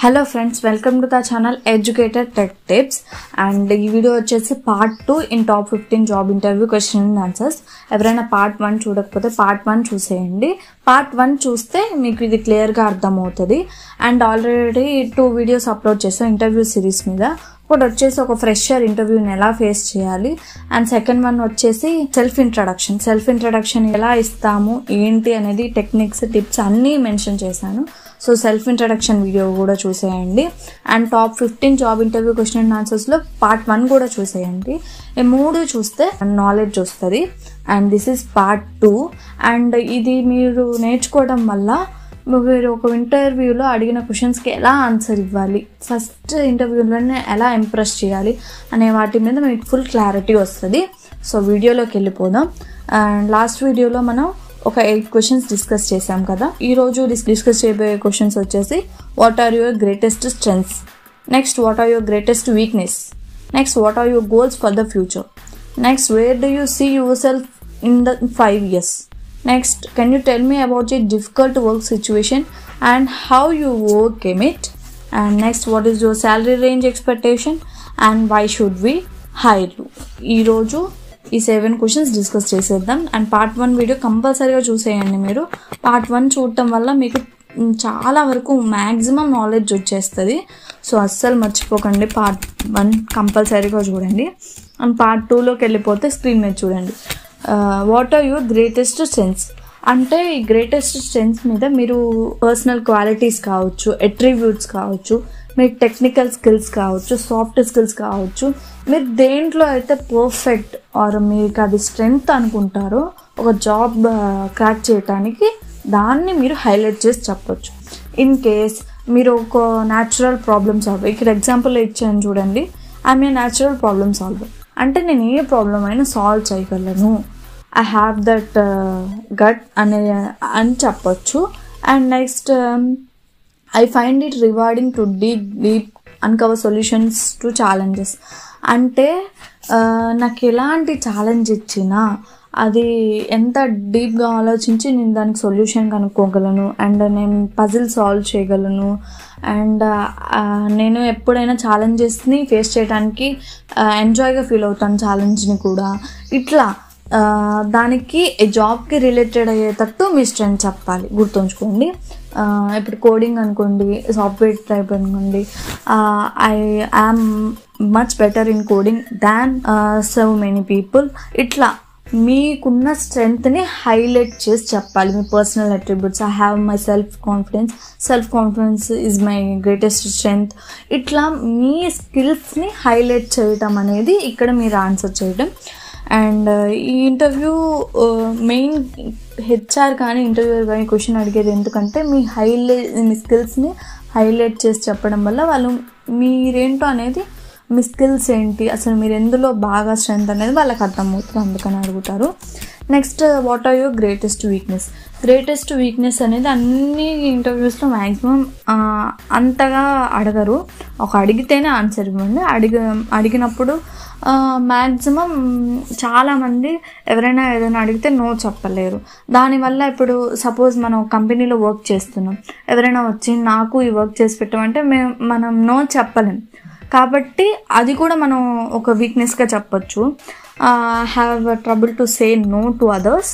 Hello friends, welcome to the channel Educator Tech Tips and ఈ video వచ్చేసి part 2 in top 15 job interview question and answers. ఎవరైనా part 1 చూడకపోతే part 1 చూసేయండి. Part 1 చూస్తే మీకు ఇది క్లియర్గా అర్థమవుతుంది. అండ్ ఆల్రెడీ 2 వీడియోస్ అప్లోడ్ చేసాం ఇంటర్వ్యూ సిరీస్ మీద. ఒకటి వచ్చేసి ఒక ఫ్రెషర్ ఇంటర్వ్యూని ఎలా ఫేస్ చేయాలి, అండ్ సెకండ్ వన్ వచ్చేసి సెల్ఫ్ ఇంట్రడక్షన్ ఎలా ఇస్తాము ఏంటి అనేది టెక్నిక్స్ టిప్స్ అన్నీ మెన్షన్ చేశాను. సో సెల్ఫ్ ఇంట్రడక్షన్ వీడియో కూడా చూసేయండి. And top 15 job interview question and ఆన్సర్స్లో పార్ట్ 1 కూడా చూసేయండి. ఈ 3 చూస్తే నాలెడ్జ్ వస్తుంది. And this is part 2. And ఇది మీరు నేర్చుకోవడం వల్ల మీరు ఒక ఇంటర్వ్యూలో అడిగిన క్వశ్చన్స్కి ఎలా ఆన్సర్ ఇవ్వాలి, ఫస్ట్ ఇంటర్వ్యూలోనే ఎలా ఇంప్రెస్ చేయాలి అనే వాటి మీద మీకు ఫుల్ క్లారిటీ వస్తుంది. సో వీడియోలోకి వెళ్ళిపోదాం. అండ్ లాస్ట్ వీడియోలో మనం ఒక 8 క్వశ్చన్స్ డిస్కస్ చేసాం కదా. ఈరోజు డిస్కస్ చేయబోయే క్వశ్చన్స్ వచ్చేసి what are your greatest strengths, next what are your greatest weakness, next what are your goals for the future, next where do you see yourself in the 5 years, next can you tell me about your difficult work situation and how you overcame it, and next what is your salary range expectation and why should we hire you. ఈ రోజు ఈ 7 questions discuss చేసేద్దాం. And part 1 video కంపల్సరీగా చూసేయండి. మీరు part 1 చూడటం వల్ల మీకు చాలా వరకు మ్యాక్సిమం నాలెడ్జ్ వచ్చేస్తుంది. సో అస్సలు మర్చిపోకండి, పార్ట్ 1 కంపల్సరీగా చూడండి. అండ్ పార్ట్ 2లోకి వెళ్ళిపోతే స్క్రీన్ మీద చూడండి. What are your greatest strengths అంటే ఈ గ్రేటెస్ట్ స్ట్రెంగ్త్స్ మీద మీరు పర్సనల్ క్వాలిటీస్ కావచ్చు, అట్రిబ్యూట్స్ కావచ్చు, మీ టెక్నికల్ స్కిల్స్ కావచ్చు, సాఫ్ట్ స్కిల్స్ కావచ్చు, మీరు దేంట్లో అయితే పర్ఫెక్ట్ ఆర్ మీకు అది స్ట్రెంగ్త్ అనుకుంటారో ఒక జాబ్ క్రాక్ చేయడానికి దాన్ని మీరు హైలైట్ చేసి చెప్పొచ్చు. ఇన్ కేస్ మీరు ఒక న్యాచురల్ ప్రాబ్లమ్ సాల్వర్, ఇక్కడ ఎగ్జాంపుల్ ఇచ్చాను చూడండి, I'm a natural problem solver అంటే నేను ఏ ప్రాబ్లం అయినా సాల్వ్ చేయగలను, ఐ హ్యావ్ దట్ గట్ అని చెప్పొచ్చు. And next I find it rewarding to deep uncover solutions to challenges అంటే నాకు ఎలాంటి ఛాలెంజ్ ఇచ్చినా అది ఎంత డీప్గా ఆలోచించి నేను దానికి సొల్యూషన్ కనుక్కోగలను, అండ్ నేను పజిల్ సాల్వ్ చేయగలను, అండ్ నేను ఎప్పుడైనా ఛాలెంజెస్ని ఫేస్ చేయడానికి ఎంజాయ్గా ఫీల్ అవుతాను ఛాలెంజ్ని కూడా. ఇట్లా దానికి జాబ్కి రిలేటెడ్ అయ్యేటట్టు మీ స్ట్రెంగ్త్ చెప్పాలి, గుర్తుంచుకోండి. ఇప్పుడు కోడింగ్ అనుకోండి, సాఫ్ట్వేర్ టైప్ అనుకోండి, I am much better in coding than so many people. ఇట్లా మీకున్న స్ట్రెంగ్త్ని హైలైట్ చేసి చెప్పాలి. మీ personal attributes, I have my self confidence is my greatest strength. ఇట్లా మీ స్కిల్స్ని హైలైట్ చేయటం అనేది ఇక్కడ మీరు ఆన్సర్ చేయడం. అండ్ ఈ ఇంటర్వ్యూ మెయిన్ హెచ్ఆర్ కానీ ఇంటర్వ్యూర్ కానీ క్వశ్చన్ అడిగేది ఎందుకంటే మీ స్కిల్స్ని హైలైట్ చేసి చెప్పడం వల్ల వాళ్ళు మీరేంటో అనేది, మీ స్కిల్స్ ఏంటి, అసలు మీరు ఎందులో బాగా స్ట్రెంగ్త్ అనేది వాళ్ళకి అర్థమవుతుంది, అందుకని అడుగుతారు. Next what are your greatest weakness అనేది అన్ని ఇంటర్వ్యూస్లో మ్యాక్సిమం అంతగా అడగరు. ఒక అడిగితేనే ఆన్సర్ ఇవ్వండి. అడిగినప్పుడు మ్యాక్సిమం చాలామంది ఎవరైనా ఏదైనా అడిగితే నో చెప్పలేరు. దానివల్ల ఇప్పుడు సపోజ్ మనం కంపెనీలో వర్క్ చేస్తున్నాం, ఎవరైనా వచ్చి నాకు ఈ వర్క్ చేసి పెట్టమంటే మనం నో చెప్పలేం. కాబట్టి అది కూడా మనం ఒక వీక్నెస్గా చెప్పచ్చు. Have trouble to say no to others.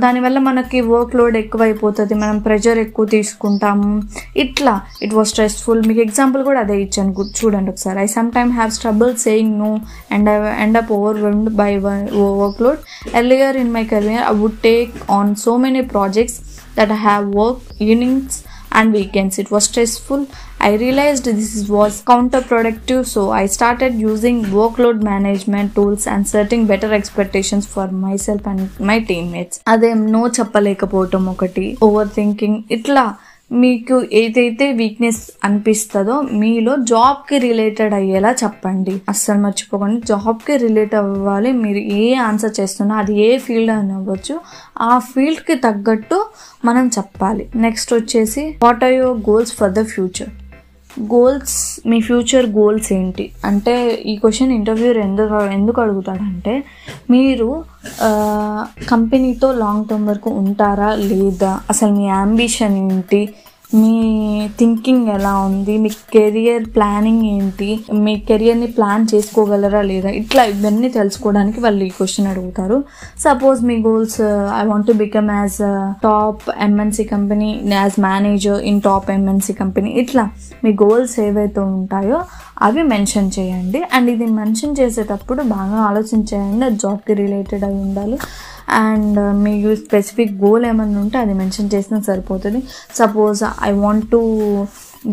దానివల్ల మనకి వర్క్ లోడ్ ఎక్కువైపోతుంది, మనం ప్రెషర్ ఎక్కువ తీసుకుంటాము. ఇట్లా ఇట్ వాస్ స్ట్రెస్ఫుల్. మీకు ఎగ్జాంపుల్ కూడా అదే ఇచ్చాను, చూడండి ఒకసారి. I some time have trouble saying no and I end up overwhelmed by work load. Earlier in my career I would take on so many projects that I have worked evenings and weekends. It was stressful. I realized this was counterproductive, so I started using workload management tools and setting better expectations for myself and my teammates. అదేం no చెప్పలేకపోవటం ఒకటి, over thinking. ఇట్లా మీకు ఏదైతే weakness అనిపిస్తుందో మీలో జాబ్కి related అయ్యేలా చెప్పండి. అస్సలు మర్చిపోకండి, జాబ్కి రిలేట్ అవ్వాలి. మీరు ఏ ఆన్సర్ చేస్తున్నా అది ఏ ఫీల్డ్ అని అవ్వచ్చు, ఆ ఫీల్డ్కి తగ్గట్టు మనం చెప్పాలి. నెక్స్ట్ వచ్చేసి what are your goals for the future. Goals, మీ ఫ్యూచర్ గోల్స్ ఏంటి అంటే ఈ క్వశ్చన్ ఇంటర్వ్యూర్ ఎందుకు అడుగుతాడంటే మీరు కంపెనీతో లాంగ్ టర్మ్ వరకు ఉంటారా లేదా, అసలు మీ అంబిషన్ ఏంటి, మీ థింకింగ్ ఎలా ఉంది, మీ కెరియర్ ప్లానింగ్ ఏంటి, మీ కెరియర్ని ప్లాన్ చేసుకోగలరా లేదా, ఇట్లా ఇవన్నీ తెలుసుకోవడానికి వాళ్ళు ఈ క్వశ్చన్ అడుగుతారు. Suppose me goals, I want to become as top MNC company, as manager in top MNC company, ఇట్లా మీ గోల్స్ ఏవైతే ఉంటాయో అవి మెన్షన్ చేయండి. అండ్ ఇది మెన్షన్ చేసేటప్పుడు బాగా ఆలోచించేయండి, అది జాబ్కి రిలేటెడ్ అయి ఉండాలి. అండ్ మీకు స్పెసిఫిక్ గోల్ ఏమన్నా ఉంటే అది మెన్షన్ చేసినా సరిపోతుంది. Suppose I want to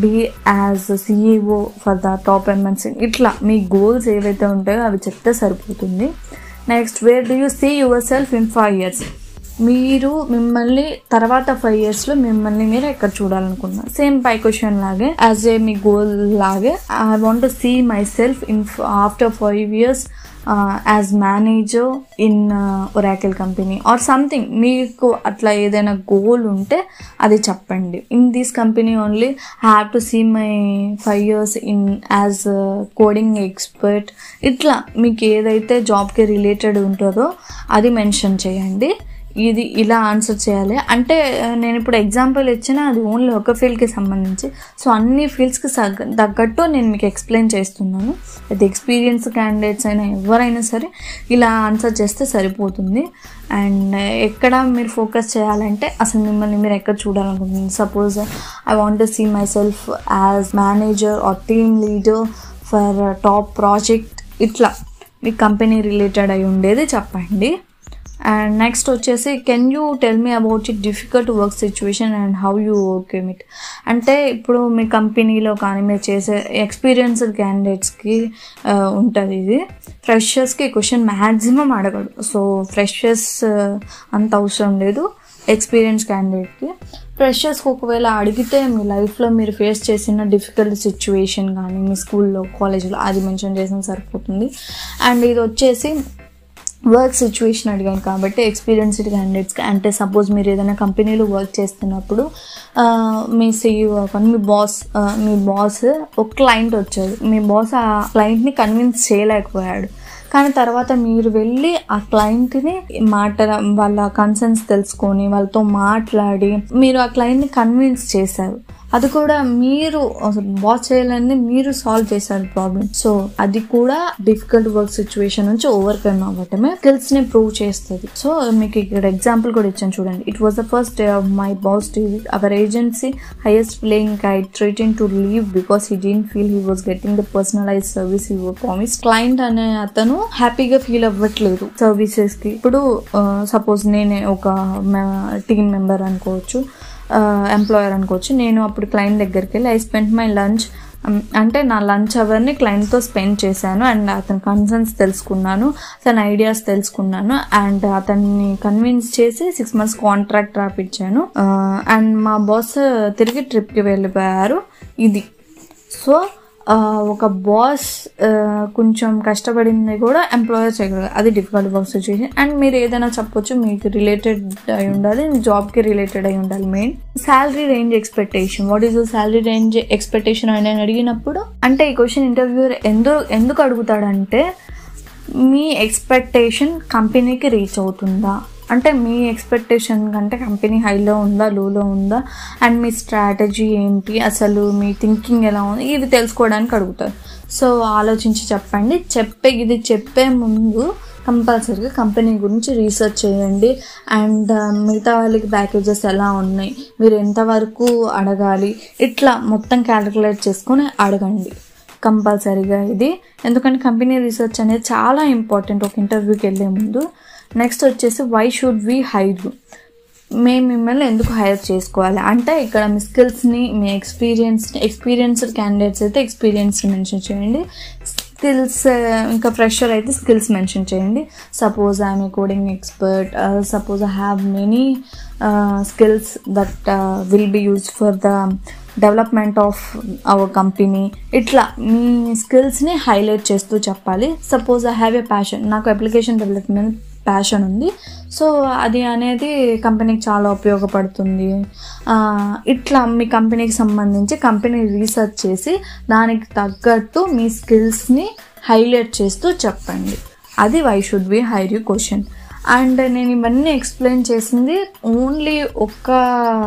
be as CEO for the top MNC, ఇట్లా మీ గోల్స్ ఏవైతే ఉంటాయో అవి చెప్తే సరిపోతుంది. Next, where do you see yourself in 5 years? మీరు మిమ్మల్ని తర్వాత 5 yearsలో మిమ్మల్ని మీరు ఎక్కడ చూడాలనుకున్నారు? సేమ్ పై క్వశ్చన్ లాగే యాజ్ ఏ మీ గోల్ లాగే I want to see myself in after 5 years as manager in Oracle company or something. మీకు అట్లా ఏదైనా గోల్ ఉంటే అది చెప్పండి. In this company only have to see my 5 years in as coding expert. ఇట్లా మీకు ఏదైతే జాబ్కి రిలేటెడ్ ఉంటుందో అది మెన్షన్ చేయండి. ఇది ఇలా ఆన్సర్ చేయాలి. అంటే నేను ఇప్పుడు ఎగ్జాంపుల్ ఇచ్చినా అది ఓన్లీ ఒక ఫీల్డ్కి సంబంధించి, సో అన్ని ఫీల్డ్స్కి తగ్గట్టు నేను మీకు ఎక్స్ప్లెయిన్ చేస్తున్నాను. అది ఎక్స్పీరియన్స్ క్యాండిడేట్స్ అయినా ఎవరైనా సరే ఇలా ఆన్సర్ చేస్తే సరిపోతుంది. అండ్ ఎక్కడ మీరు ఫోకస్ చేయాలంటే అసలు మిమ్మల్ని మీరు ఎక్కడ చూడాలనుకుంటున్నారు. Suppose I want to see myself as manager or team leader for top project, ఇట్లా మీ కంపెనీ రిలేటెడ్ అయి ఉండేది చెప్పండి. అండ్ నెక్స్ట్ వచ్చేసి, can you tell me about it difficult work situation and how you overcome it? అంటే ఇప్పుడు మీ కంపెనీలో కానీ మీరు చేసే ఎక్స్పీరియన్స్డ్ క్యాండిడేట్స్కి ఉంటుంది ఇది. ఫ్రెషర్స్కి క్వశ్చన్ మ్యాక్సిమం అడగడు, సో ఫ్రెషర్స్ అంత అవసరం లేదు. ఎక్స్పీరియన్స్ క్యాండిడేట్కి, ఫ్రెషర్స్కి ఒకవేళ అడిగితే మీ లైఫ్లో మీరు ఫేస్ చేసిన డిఫికల్ట్ సిచ్యువేషన్ కానీ మీ స్కూల్లో కాలేజ్లో అది మెన్షన్ చేసిన సరిపోతుంది. అండ్ ఇది వచ్చేసి వర్క్ సిచ్యువేషన్ అడిగాను కాబట్టి ఎక్స్పీరియన్స్డ్ క్యాండిడేట్స్కి, అంటే సపోజ్ మీరు ఏదైనా కంపెనీలో వర్క్ చేస్తున్నప్పుడు మీ CEO కానీ మీ బాస్ ఒక క్లయింట్ వచ్చాడు, మీ బాస్ ఆ క్లయింట్ని కన్విన్స్ చేయలేకపోయాడు, కానీ తర్వాత మీరు వెళ్ళి ఆ క్లయింట్ని వాళ్ళ కన్సర్న్స్ తెలుసుకొని వాళ్ళతో మాట్లాడి మీరు ఆ క్లయింట్ని కన్విన్స్ చేశారు. అది కూడా మీరు బాస్ చేయాలని మీరు సాల్వ్ చేశారు ప్రాబ్లమ్. సో అది కూడా డిఫికల్ట్ వర్క్ సిచ్యువేషన్ నుంచి ఓవర్కమ్ అవ్వటమే స్కిల్స్ ని ప్రూవ్ చేస్తుంది. సో మీకు ఇక్కడ ఎగ్జాంపుల్ కూడా ఇచ్చాను చూడండి. It was the first day of my boss to our agency highest playing kite threaten to leave because he didn't feel he was getting the personalize service he was promise. Client అనే అతను హ్యాపీగా feel అవ్వట్లేదు services కి. ఇప్పుడు suppose నేనే ఒక team member అనుకోవచ్చు, employer అనుకోవచ్చు. నేను అప్పుడు క్లయింట్ దగ్గరికి వెళ్ళి ఐ స్పెండ్ మై లంచ్, అంటే నా లంచ్ అవర్ని క్లయింట్తో స్పెండ్ చేశాను అండ్ అతని కన్సర్న్స్ తెలుసుకున్నాను, అతని ఐడియాస్ తెలుసుకున్నాను అండ్ అతన్ని కన్విన్స్ చేసి 6 months కాంట్రాక్ట్ రాపిచ్చాను. అండ్ మా బాస్ తిరిగి ట్రిప్కి వెళ్ళిపోయారు. ఇది సో ఒక బాస్ కొంచెం కష్టపడింది కూడా ఎంప్లాయర్ చేయగలరు, అది డిఫికల్ట్ వర్క్ సిచ్యువేషన్. అండ్ మీరు ఏదైనా చెప్పొచ్చు, మీకు రిలేటెడ్ అయి ఉండాలి, జాబ్కి రిలేటెడ్ అయి ఉండాలి. Main salary range expectation, what is the salary range expectation అని అడిగినప్పుడు, అంటే ఈ క్వశ్చన్ ఇంటర్వ్యూర్ ఎందుకు అడుగుతాడంటే మీ ఎక్స్పెక్టేషన్ కంపెనీకి రీచ్ అవుతుందా, అంటే మీ ఎక్స్పెక్టేషన్ కంటే కంపెనీ హైలో ఉందా లోలో ఉందా, అండ్ మీ స్ట్రాటజీ ఏంటి, అసలు మీ థింకింగ్ ఎలా ఉంది, ఇది తెలుసుకోవడానికి అడుగుతారు. సో ఆలోచించి చెప్పండి. ఇది చెప్పే ముందు కంపల్సరీగా కంపెనీ గురించి రీసెర్చ్ చేయండి. అండ్ మిగతా వాళ్ళకి ప్యాకేజెస్ ఎలా ఉన్నాయి, మీరు ఎంతవరకు అడగాలి, ఇట్లా మొత్తం క్యాలిక్యులేట్ చేసుకొని అడగండి కంపల్సరీగా ఇది. ఎందుకంటే కంపెనీ రీసెర్చ్ అనేది చాలా ఇంపార్టెంట్ ఒక ఇంటర్వ్యూకి వెళ్ళే ముందు. నెక్స్ట్ వచ్చేసి, why should we hire you? మేము మిమ్మల్ని ఎందుకు హైర్ చేసుకోవాలి అంటే, ఇక్కడ మీ స్కిల్స్ని, మీ ఎక్స్పీరియన్స్డ్ క్యాండిడేట్స్ అయితే ఎక్స్పీరియన్స్ మెన్షన్ చేయండి, స్కిల్స్ ఇంకా ఫ్రెషర్ అయితే స్కిల్స్ మెన్షన్ చేయండి. Suppose I'm a coding expert, suppose I have many skills that will be used for the development of our company. ఇట్లా మీ స్కిల్స్ని హైలైట్ చేస్తూ చెప్పాలి. Suppose I have a passion, నాకు అప్లికేషన్ డెవలప్మెంట్ ప్యాషన్ ఉంది, so అది అనేది కంపెనీకి చాలా ఉపయోగపడుతుంది. ఇట్లా మీ కంపెనీకి సంబంధించి కంపెనీ రీసెర్చ్ చేసి దానికి తగ్గట్టు మీ స్కిల్స్ని హైలైట్ చేస్తూ చెప్పండి. అది why should we hire you question. And నేను ఇవన్నీ ఎక్స్ప్లెయిన్ చేసింది ఓన్లీ ఒక్క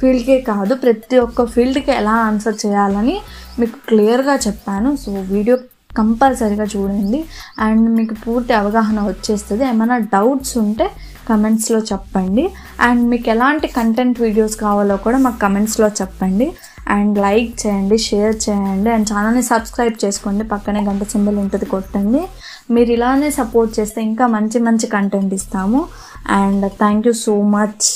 ఫీల్డ్కే కాదు, ప్రతి ఒక్క ఫీల్డ్కి ఎలా ఆన్సర్ చేయాలని మీకు క్లియర్గా చెప్పాను. సో వీడియో కంపల్సరీగా చూడండి అండ్ మీకు పూర్తి అవగాహన వచ్చేస్తుంది. ఏమైనా డౌట్స్ ఉంటే కమెంట్స్లో చెప్పండి అండ్ మీకు ఎలాంటి కంటెంట్ వీడియోస్ కావాలో కూడా మాకు కమెంట్స్లో చెప్పండి. అండ్ లైక్ చేయండి, షేర్ చేయండి అండ్ ఛానల్ని సబ్స్క్రైబ్ చేసుకోండి. పక్కనే గంట సింబల్ ఉంటుంది, కొట్టండి. మీరు ఇలానే సపోర్ట్ చేస్తే ఇంకా మంచి మంచి కంటెంట్ ఇస్తాము. And thank you so much.